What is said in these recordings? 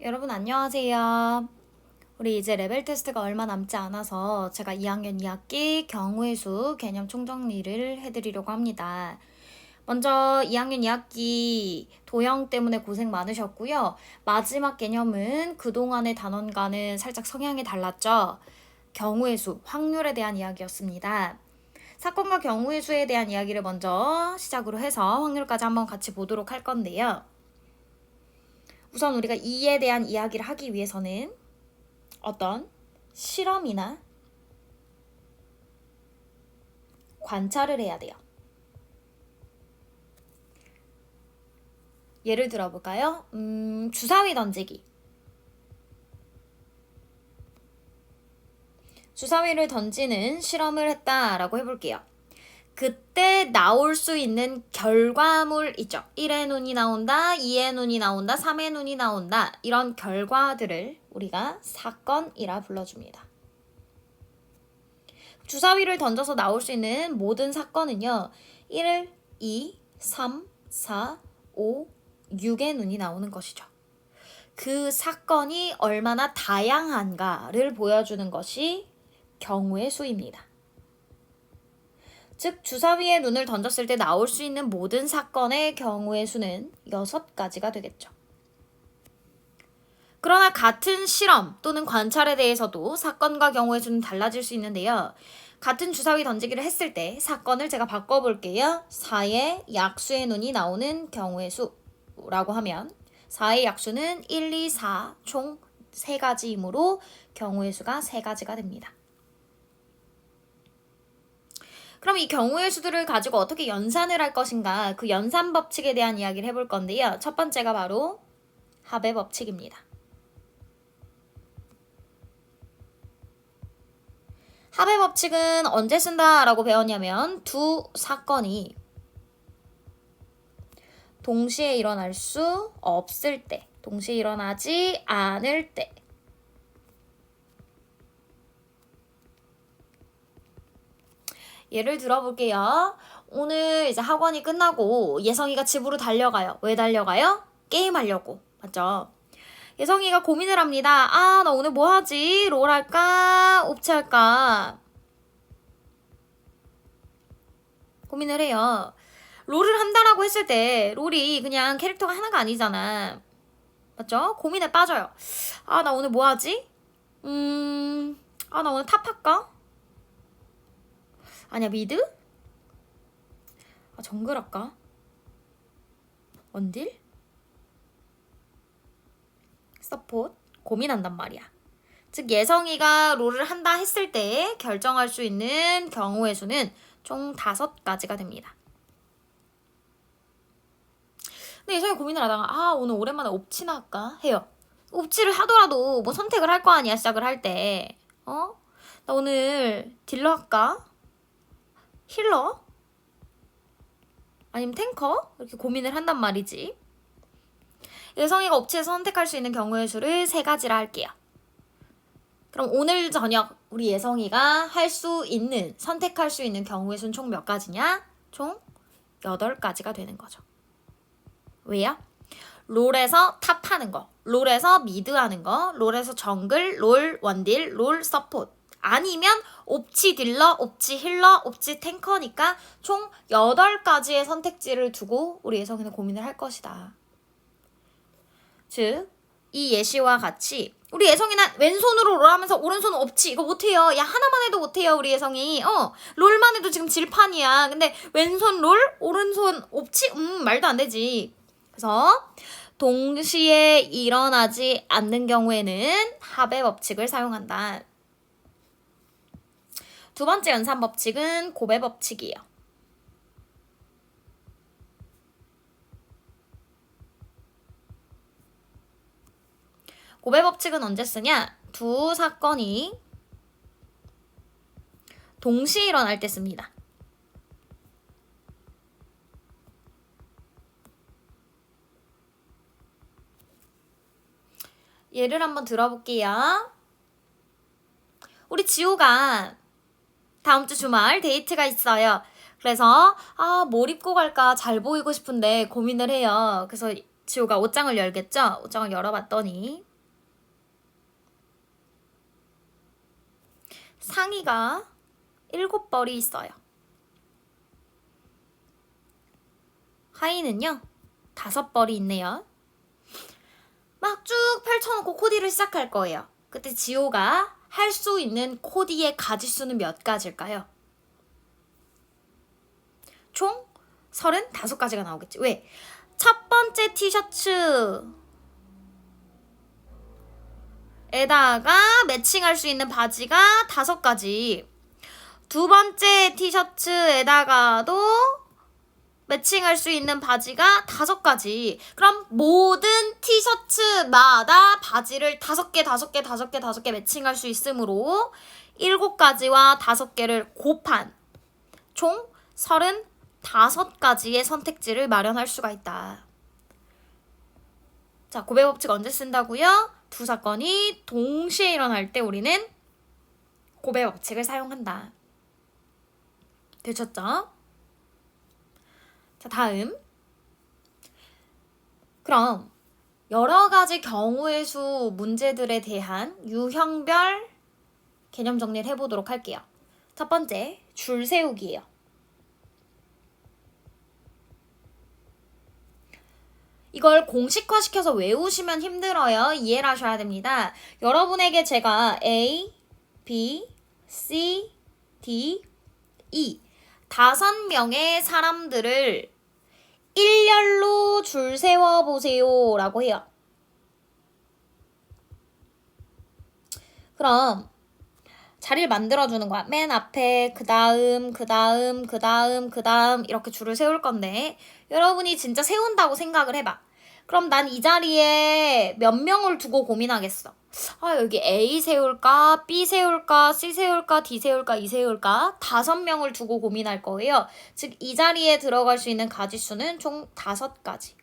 여러분 안녕하세요. 우리 이제 레벨 테스트가 얼마 남지 않아서 제가 2학년 2학기 경우의 수 개념 총정리를 해드리려고 합니다. 먼저 2학년 2학기 도형 때문에 고생 많으셨고요. 마지막 개념은 그동안의 단원과는 살짝 성향이 달랐죠. 경우의 수, 확률에 대한 이야기였습니다. 사건과 경우의 수에 대한 이야기를 먼저 시작으로 해서 확률까지 한번 같이 보도록 할 건데요. 우선 우리가 이에 대한 이야기를 하기 위해서는 어떤 실험이나 관찰을 해야 돼요. 예를 들어볼까요? 주사위 던지기. 주사위를 던지는 실험을 했다라고 해볼게요. 그때 나올 수 있는 결과물 있죠. 1의 눈이 나온다, 2의 눈이 나온다, 3의 눈이 나온다. 이런 결과들을 우리가 사건이라 불러줍니다. 주사위를 던져서 나올 수 있는 모든 사건은요. 1, 2, 3, 4, 5, 6의 눈이 나오는 것이죠. 그 사건이 얼마나 다양한가를 보여주는 것이 경우의 수입니다. 즉 주사위에 눈을 던졌을 때 나올 수 있는 모든 사건의 경우의 수는 6가지가 되겠죠. 그러나 같은 실험 또는 관찰에 대해서도 사건과 경우의 수는 달라질 수 있는데요. 같은 주사위 던지기를 했을 때 사건을 제가 바꿔볼게요. 4의 약수의 눈이 나오는 경우의 수라고 하면 4의 약수는 1, 2, 4 총 3가지이므로 경우의 수가 3가지가 됩니다. 그럼 이 경우의 수들을 가지고 어떻게 연산을 할 것인가, 그 연산 법칙에 대한 이야기를 해볼 건데요. 첫 번째가 바로 합의 법칙입니다. 합의 법칙은 언제 쓴다라고 배웠냐면 두 사건이 동시에 일어날 수 없을 때, 동시에 일어나지 않을 때, 예를 들어볼게요. 오늘 이제 학원이 끝나고 예성이가 집으로 달려가요. 왜 달려가요? 게임하려고. 맞죠? 예성이가 고민을 합니다. 아, 나 오늘 뭐 하지? 롤 할까? 옵치 할까? 고민을 해요. 롤을 한다라고 했을 때 롤이 그냥 캐릭터가 하나가 아니잖아. 맞죠? 고민에 빠져요. 아, 나 오늘 뭐 하지? 나 오늘 탑 할까? 아니야, 미드? 아, 정글 할까? 원딜? 서포트? 고민한단 말이야. 즉 예성이가 롤을 한다 했을 때 결정할 수 있는 경우의 수는 총 5가지가 됩니다. 근데 예성이 고민을 하다가 오늘 오랜만에 옵치나 할까 해요. 옵치를 하더라도 뭐 선택을 할 거 아니야, 시작을 할 때. 나 오늘 딜러 할까? 힐러? 아니면 탱커? 이렇게 고민을 한단 말이지. 예성이가 옵치에서 선택할 수 있는 경우의 수를 3가지라 할게요. 그럼 오늘 저녁 우리 예성이가 할 수 있는, 선택할 수 있는 경우의 수는 총 몇 가지냐? 총 8가지가 되는 거죠. 왜요? 롤에서 탑하는 거, 롤에서 미드하는 거, 롤에서 정글, 롤 원딜, 롤 서포트, 아니면 옵치 딜러, 옵치 힐러, 옵치 탱커니까 총 8가지의 선택지를 두고 우리 예성이는 고민을 할 것이다. 즉, 이 예시와 같이 우리 예성이는 왼손으로 롤하면서 오른손 옵치 이거 못해요. 야, 하나만 해도 못해요, 우리 예성이. 롤만 해도 지금 질판이야. 근데 왼손 롤, 오른손 옵치? 말도 안 되지. 그래서 동시에 일어나지 않는 경우에는 합의 법칙을 사용한다. 두 번째 연산 법칙은 곱의 법칙이에요. 곱의 법칙은 언제 쓰냐? 두 사건이 동시에 일어날 때 씁니다. 예를 한번 들어볼게요. 우리 지호가 다음 주 주말 데이트가 있어요. 그래서 뭘 입고 갈까 잘 보이고 싶은데 고민을 해요. 그래서 지호가 옷장을 열겠죠? 옷장을 열어봤더니 상의가 7벌이 있어요. 하의는요 5벌이 있네요. 막 쭉 펼쳐놓고 코디를 시작할 거예요. 그때 지호가 할 수 있는 코디의 가지수는 몇 가지일까요? 총 35가지가 나오겠지. 왜? 첫 번째 티셔츠에다가 매칭할 수 있는 바지가 5가지. 두 번째 티셔츠에다가도 매칭할 수 있는 바지가 5가지. 그럼 모든 티셔츠마다 바지를 5개 매칭할 수 있으므로 7가지와 5개를 곱한 총 35가지의 선택지를 마련할 수가 있다. 자, 고배 법칙 언제 쓴다고요? 두 사건이 동시에 일어날 때 우리는 고배 법칙을 사용한다. 되셨죠? 자, 다음. 그럼 여러 가지 경우의 수 문제들에 대한 유형별 개념 정리를 해보도록 할게요. 첫 번째, 줄 세우기예요. 이걸 공식화시켜서 외우시면 힘들어요. 이해를 하셔야 됩니다. 여러분에게 제가 A, B, C, D, E 5명의 사람들을 일렬로 줄 세워보세요 라고 해요. 그럼 자리를 만들어주는 거야. 맨 앞에 그 다음 이렇게 줄을 세울 건데 여러분이 진짜 세운다고 생각을 해봐. 그럼 난 이 자리에 몇 명을 두고 고민하겠어. 아, 여기 A 세울까? B 세울까? C 세울까? D 세울까? E 세울까? 5명을 두고 고민할 거예요. 즉, 이 자리에 들어갈 수 있는 가지수는 총 5가지.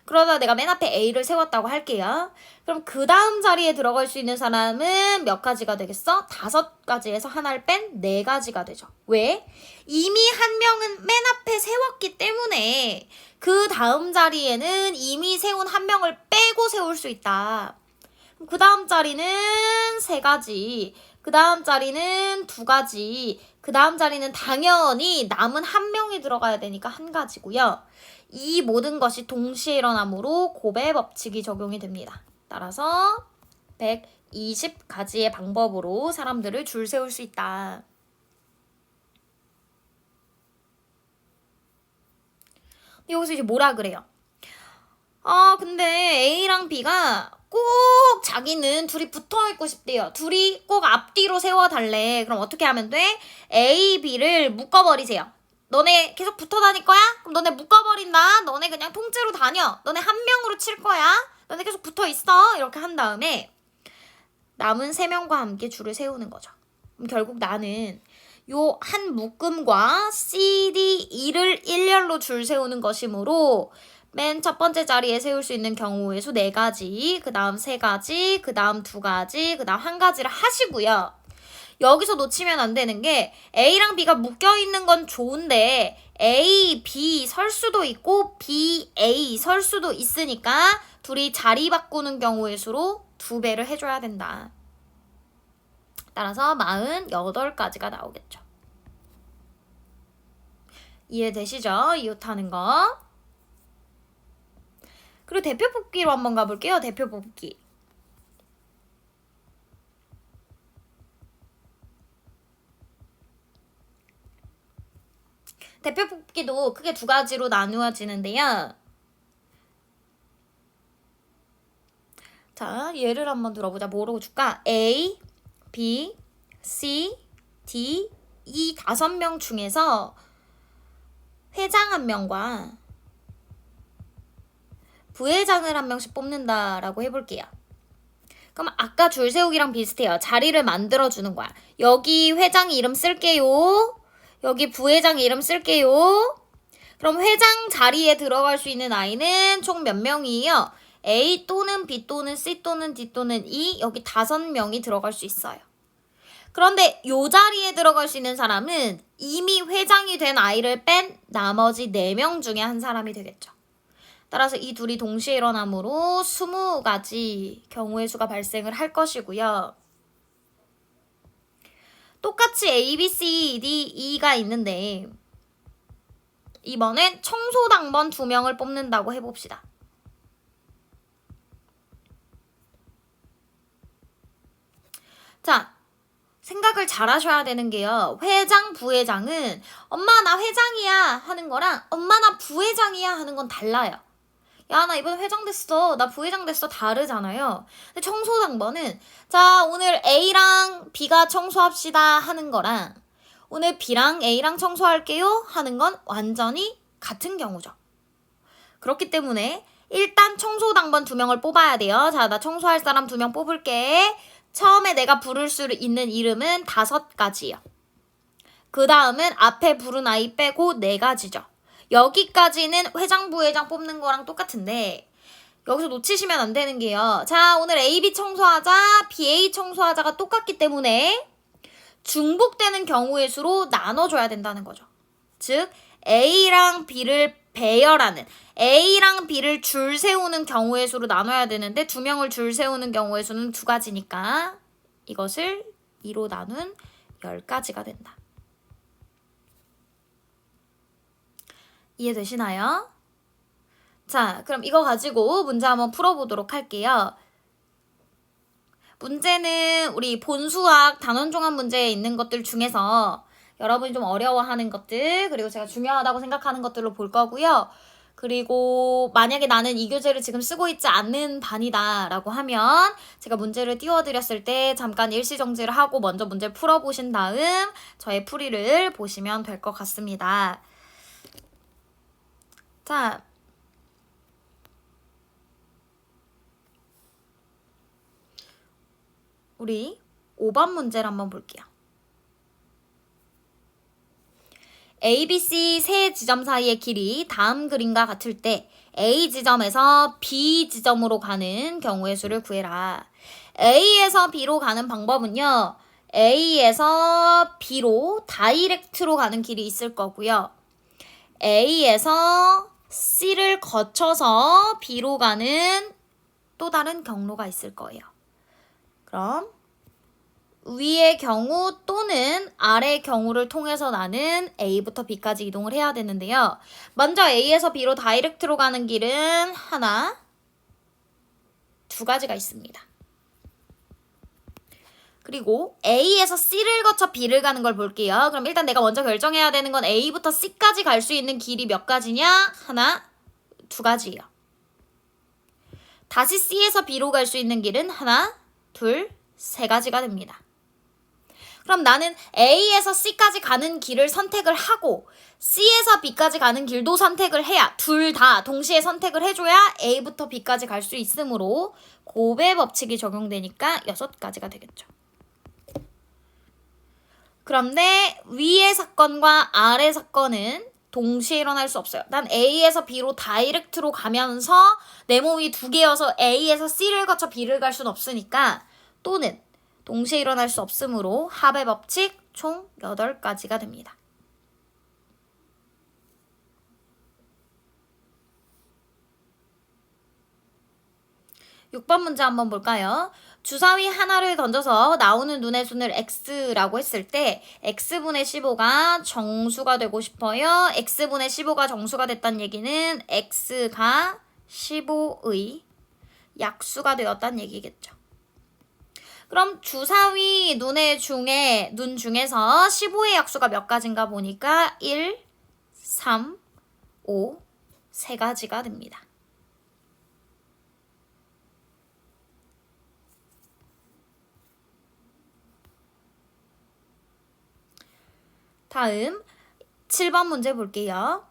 그러다 내가 맨 앞에 A를 세웠다고 할게요. 그럼 그 다음 자리에 들어갈 수 있는 사람은 몇 가지가 되겠어? 5가지에서 하나를 뺀 4가지가 되죠. 왜? 이미 한 명은 맨 앞에 세웠기 때문에 그 다음 자리에는 이미 세운 한 명을 빼고 세울 수 있다. 그 다음 자리는 3가지, 그 다음 자리는 2가지, 그 다음 자리는 당연히 남은 한 명이 들어가야 되니까 1가지고요. 이 모든 것이 동시에 일어나므로 고배 법칙이 적용이 됩니다. 따라서 120가지의 방법으로 사람들을 줄 세울 수 있다. 여기서 이제 뭐라 그래요? 근데 A랑 B가 꼭 자기는 둘이 붙어있고 싶대요. 둘이 꼭 앞뒤로 세워달래. 그럼 어떻게 하면 돼? A, B를 묶어버리세요. 너네 계속 붙어 다닐 거야? 그럼 너네 묶어버린다. 너네 그냥 통째로 다녀. 너네 한 명으로 칠 거야. 너네 계속 붙어 있어. 이렇게 한 다음에 남은 3명과 함께 줄을 세우는 거죠. 그럼 결국 나는 요 한 묶음과 C, D, E를 일렬로 줄 세우는 것이므로 맨 첫 번째 자리에 세울 수 있는 경우의 수 4가지, 그 다음 3가지, 그 다음 2가지, 그 다음 1가지를 하시고요. 여기서 놓치면 안 되는 게 A랑 B가 묶여있는 건 좋은데 A, B 설 수도 있고 B, A 설 수도 있으니까 둘이 자리 바꾸는 경우의 수로 2배를 해줘야 된다. 따라서 48가지가 나오겠죠. 이해되시죠? 이웃하는 거. 그리고 대표 뽑기로 한번 가볼게요. 대표 뽑기. 대표 뽑기도 크게 2가지로 나누어지는데요. 자, 예를 한번 들어보자. 뭐로 줄까? A, B, C, D, 이 5명 중에서 회장 1명과 부회장을 1명씩 뽑는다라고 해볼게요. 그럼 아까 줄 세우기랑 비슷해요. 자리를 만들어주는 거야. 여기 회장 이름 쓸게요. 여기 부회장 이름 쓸게요. 그럼 회장 자리에 들어갈 수 있는 아이는 총 몇 명이에요? A 또는 B 또는 C 또는 D 또는 E 여기 5명이 들어갈 수 있어요. 그런데 요 자리에 들어갈 수 있는 사람은 이미 회장이 된 아이를 뺀 나머지 4명 중에 한 사람이 되겠죠. 따라서 이 둘이 동시에 일어나므로 20가지 경우의 수가 발생을 할 것이고요. 똑같이 A, B, C, D, E가 있는데 이번엔 청소당번 2명을 뽑는다고 해봅시다. 자, 생각을 잘 하셔야 되는 게요. 회장, 부회장은 엄마 나 회장이야 하는 거랑 엄마 나 부회장이야 하는 건 달라요. 야, 나 이번에 회장 됐어. 나 부회장 됐어. 다르잖아요. 근데 청소당번은 자, 오늘 A랑 B가 청소합시다 하는 거랑 오늘 B랑 A랑 청소할게요 하는 건 완전히 같은 경우죠. 그렇기 때문에 일단 청소당번 2명을 뽑아야 돼요. 자, 나 청소할 사람 2명 뽑을게. 처음에 내가 부를 수 있는 이름은 5가지요. 그 다음은 앞에 부른 아이 빼고 4가지죠. 여기까지는 회장, 부회장 뽑는 거랑 똑같은데 여기서 놓치시면 안 되는 게요. 자, 오늘 A, B 청소하자, B, A 청소하자가 똑같기 때문에 중복되는 경우의 수로 나눠줘야 된다는 거죠. 즉, A랑 B를 배열하는, A랑 B를 줄 세우는 경우의 수로 나눠야 되는데 2명을 줄 세우는 경우의 수는 2가지니까 이것을 2로 나눈 10가지가 된다. 이해되시나요? 자, 그럼 이거 가지고 문제 한번 풀어보도록 할게요. 문제는 우리 본수학 단원종합 문제에 있는 것들 중에서 여러분이 좀 어려워하는 것들, 그리고 제가 중요하다고 생각하는 것들로 볼 거고요. 그리고 만약에 나는 이 교재를 지금 쓰고 있지 않는 반이다 라고 하면 제가 문제를 띄워드렸을 때 잠깐 일시정지를 하고 먼저 문제를 풀어보신 다음 저의 풀이를 보시면 될 것 같습니다. 자, 우리 5번 문제를 한번 볼게요. A, B, C 세 지점 사이의 길이 다음 그림과 같을 때 A 지점에서 B 지점으로 가는 경우의 수를 구해라. A에서 B로 가는 방법은요. A에서 B로 다이렉트로 가는 길이 있을 거고요. A에서 C를 거쳐서 B로 가는 또 다른 경로가 있을 거예요. 그럼 위의 경우 또는 아래 경우를 통해서 나는 A부터 B까지 이동을 해야 되는데요. 먼저 A에서 B로 다이렉트로 가는 길은 하나, 2가지가 있습니다. 그리고 A에서 C를 거쳐 B를 가는 걸 볼게요. 그럼 일단 내가 먼저 결정해야 되는 건 A부터 C까지 갈 수 있는 길이 몇 가지냐? 하나, 2가지예요. 다시 C에서 B로 갈 수 있는 길은 하나, 둘, 3가지가 됩니다. 그럼 나는 A에서 C까지 가는 길을 선택을 하고 C에서 B까지 가는 길도 선택을 해야 둘 다 동시에 선택을 해줘야 A부터 B까지 갈 수 있으므로 곱의 법칙이 적용되니까 6가지가 되겠죠. 그런데 위의 사건과 아래 사건은 동시에 일어날 수 없어요. 난 A에서 B로 다이렉트로 가면서 내 몸이 2개여서 A에서 C를 거쳐 B를 갈 수는 없으니까 또는 동시에 일어날 수 없으므로 합의 법칙 총 8가지가 됩니다. (6번) 문제 한번 볼까요? 주사위 하나를 던져서 나오는 눈의 수를 x라고 했을 때 x분의 15가 정수가 되고 싶어요. x분의 15가 정수가 됐다는 얘기는 x가 15의 약수가 되었다는 얘기겠죠. 그럼 주사위 눈 중에서 15의 약수가 몇 가지인가 보니까 1, 3, 5, 3가지가 됩니다. 다음 7번 문제 볼게요.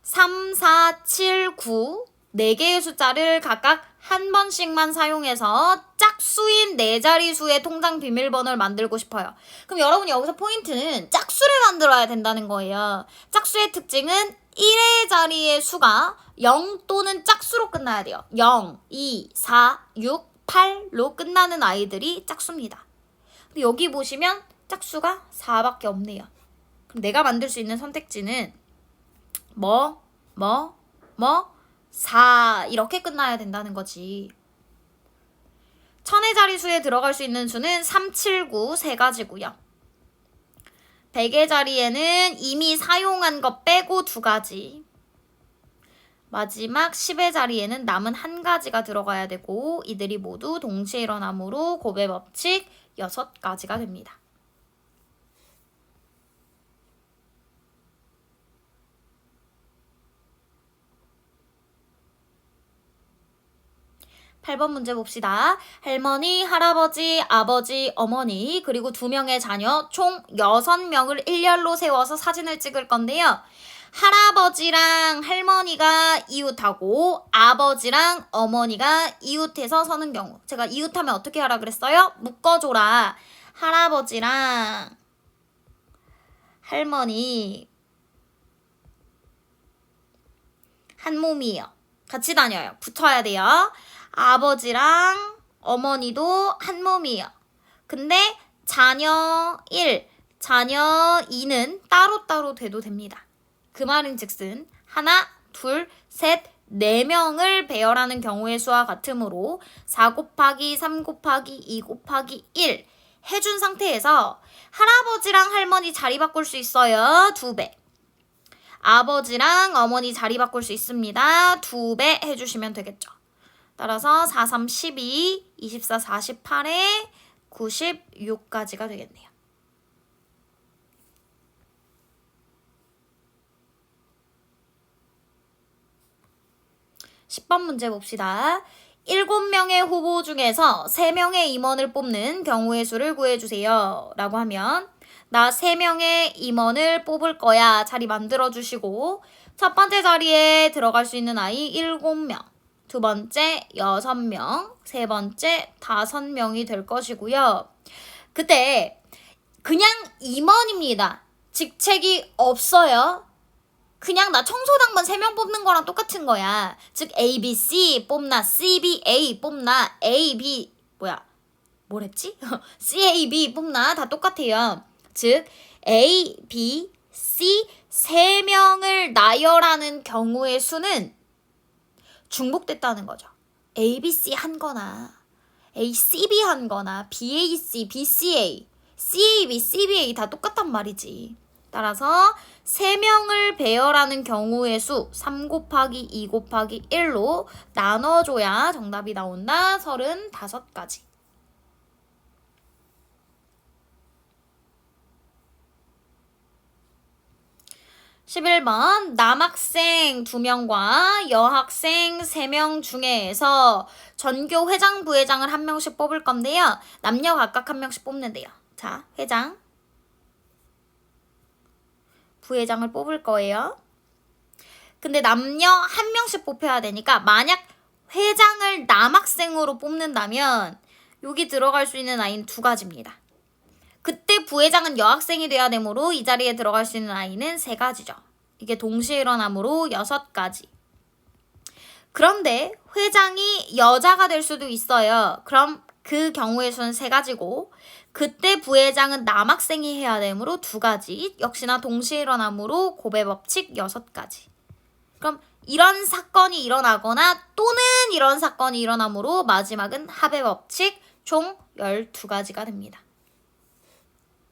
3, 4, 7, 9 4개의 숫자를 각각 한 번씩만 사용해서 짝수인 4자리수의 통장 비밀번호를 만들고 싶어요. 그럼 여러분 여기서 포인트는 짝수를 만들어야 된다는 거예요. 짝수의 특징은 1의 자리의 수가 0 또는 짝수로 끝나야 돼요. 0, 2, 4, 6, 8로 끝나는 아이들이 짝수입니다. 근데 여기 보시면 짝수가 4밖에 없네요. 그럼 내가 만들 수 있는 선택지는 4 이렇게 끝나야 된다는 거지. 천의 자리수에 들어갈 수 있는 수는 3, 7, 9 3가지고요. 100의 자리에는 이미 사용한 것 빼고 2가지. 마지막 10의 자리에는 남은 1가지가 들어가야 되고 이들이 모두 동시에 일어나므로 곱의 법칙 6가지가 됩니다. (8번) 문제 봅시다. 할머니, 할아버지, 아버지, 어머니 그리고 2명의 자녀 총 6명을 일렬로 세워서 사진을 찍을 건데요. 할아버지랑 할머니가 이웃하고 아버지랑 어머니가 이웃해서 서는 경우, 제가 이웃하면 어떻게 하라 그랬어요? 묶어줘라. 할아버지랑 할머니 한 몸이에요. 같이 다녀요. 붙어야 돼요. 아버지랑 어머니도 한 몸이에요. 근데 자녀 1, 자녀 2는 따로따로 돼도 됩니다. 그 말인즉슨 하나, 둘, 셋, 4명을 배열하는 경우의 수와 같으므로 4 곱하기 3 곱하기 2 곱하기 1 해준 상태에서 할아버지랑 할머니 자리 바꿀 수 있어요. 2배. 아버지랑 어머니 자리 바꿀 수 있습니다. 2배 해주시면 되겠죠. 따라서 4, 3, 12, 24, 48에 96까지가 되겠네요. (10번) 문제 봅시다. 7명의 후보 중에서 3명의 임원을 뽑는 경우의 수를 구해주세요. 라고 하면 나 3명의 임원을 뽑을 거야. 자리 만들어주시고 첫 번째 자리에 들어갈 수 있는 아이 7명, 두 번째 6명, 세 번째 5명이 될 것이고요. 그때 그냥 임원입니다. 직책이 없어요. 그냥 나 청소당번 3명 뽑는 거랑 똑같은 거야. 즉 A, B, C 뽑나 C, B, A 뽑나 A, B 뭐랬지? C, A, B 뽑나 다 똑같아요. 즉 A, B, C 3명을 나열하는 경우의 수는 중복됐다는 거죠. A, B, C 한 거나 A, C, B 한 거나 B, A, C, B, C, A, C, A, B, C, B, A 다 똑같단 말이지. 따라서 3명을 배열하는 경우의 수 3 곱하기 2 곱하기 1로 나눠줘야 정답이 나온다. 35가지. 11번 남학생 2명과 여학생 3명 중에서 전교 회장, 부회장을 1명씩 뽑을 건데요. 남녀 각각 1명씩 뽑는데요. 자, 회장, 부회장을 뽑을 거예요. 근데 남녀 1명씩 뽑혀야 되니까 만약 회장을 남학생으로 뽑는다면 여기 들어갈 수 있는 아이는 2가지입니다. 그때 부회장은 여학생이 돼야 되므로 이 자리에 들어갈 수 있는 아이는 3가지죠. 이게 동시에 일어나므로 6가지. 그런데 회장이 여자가 될 수도 있어요. 그럼 그 경우의 수는 3가지고 그때 부회장은 남학생이 해야 되므로 2가지. 역시나 동시에 일어나므로 곱의 법칙 6가지. 그럼 이런 사건이 일어나거나 또는 이런 사건이 일어나므로 마지막은 합의 법칙 총 12가지가 됩니다.